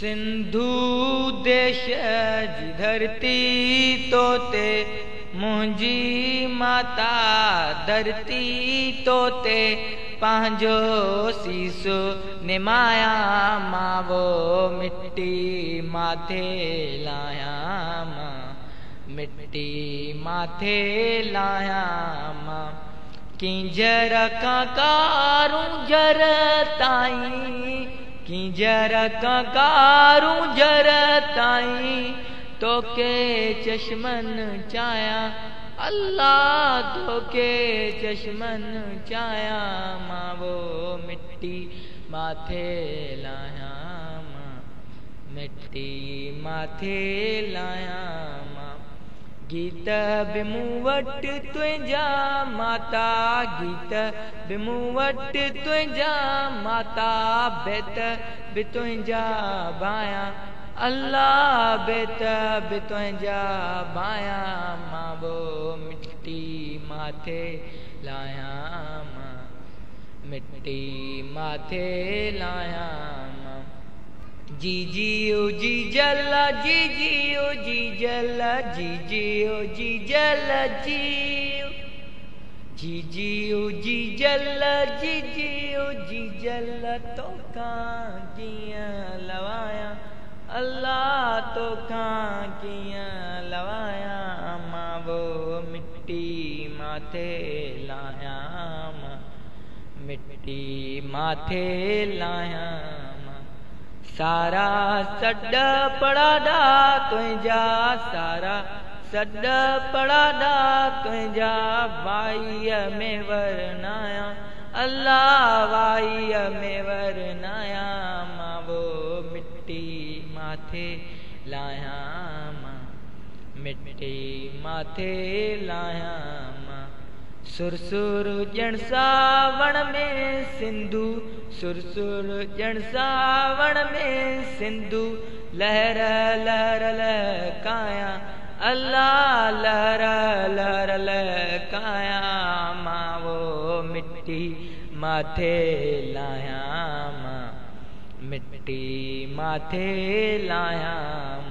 सिंधु देश जी धरती तोते मुंहिंजी माता धरती तोते पंहिंजो सीसो निमाया मां वो मिट्टी माथे लाया मां मिट्टी माथे लाया मां किंजर कारूं जर ताईं किंजर कारूं जर ताईं तोके चश्मन चाया अल्लाह तोके चश्मन चाया मां वो मिट्टी माथे लाया मां मिट्टी माथे लाया मां गीत बि मूं वटि तुंहिंजा माता गीत बि मूं वटि तुंहिंजा माता बेत बि तुंहिंजा बाया अल्लाह बेत बि तुंहिंजा बाया मां वो मिट्टी माथे लाया मां मिट्टी माथे लाया मां जी जी ओ जी जल जी जी ओ जी जल जी जी ओ जी जल जी जी जी ओ जी जल जी जी ओ जी जल तो कियां लवाया अल्लाह तो कियां लवाया मां वो मिट्टी माथे लाया मां मिट्टी माथे लाया सारा सड पड़ाडा तुंहिंजा सारा सड पड़ाडा तुंहिंजा वाईअ में वरनाया अल्लाह वाईअ में वरनाया मां वो मिट्टी माथे लाया मां मिट्टी माथे लाया मां सुरसुर ॼण सावण में सिंधु सुरसुर ॼण सावण में सिंधु लहर लहर लहकाया अल्लाह लहर लहर लहकाया मां वो मिट्टी माथे लाया मां मिट्टी माथे लाया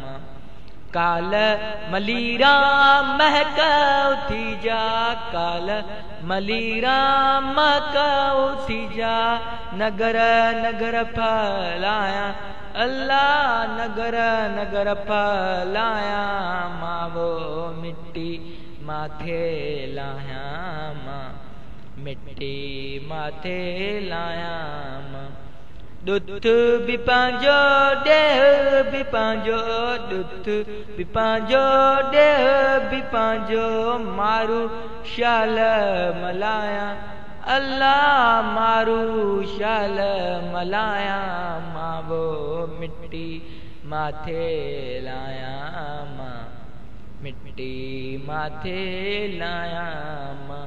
मां काल मलीरा महक उथी जा काल मलीरा महक उथी जा नगर नगर फलाया अल्लाह नगर नगर फलाया मां वो मिट्टी माथे लाया मां मिट्टी माथे लाया मां दुध भी पंहिंजो देह भी पंहिंजो दुध भी पंहिंजो देह भी पंहिंजो मारू शाल मलाया अल्लाह मारू शाल मलाया मां वो मिट्टी माथे लाया मां मिट्टी माथे लाया मां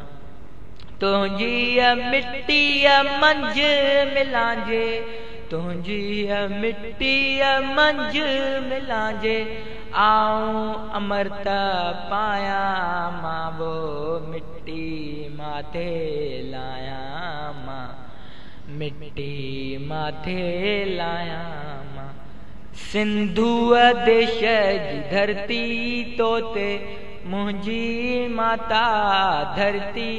तुंहिंजी मिट्टी मंझ मिलांजे तुंहिंजी मिट्टी मंझ मिलांजे आऊं अमृत पाया मां वो मिट्टी माथे लाया मां मिट्टी माथे लाया मां सिंधु देश जी धरती तोते मुंहिंजी माता धरती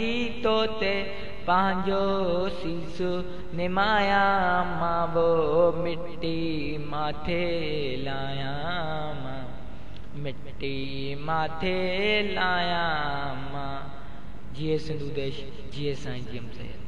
तोते पंहिंजो सीसो निमाया मां वो मिट्टी माथे लाया मां मिट्टी माथे लाया मां जिए सिंधु देश जिए साईं जी हम सैयद।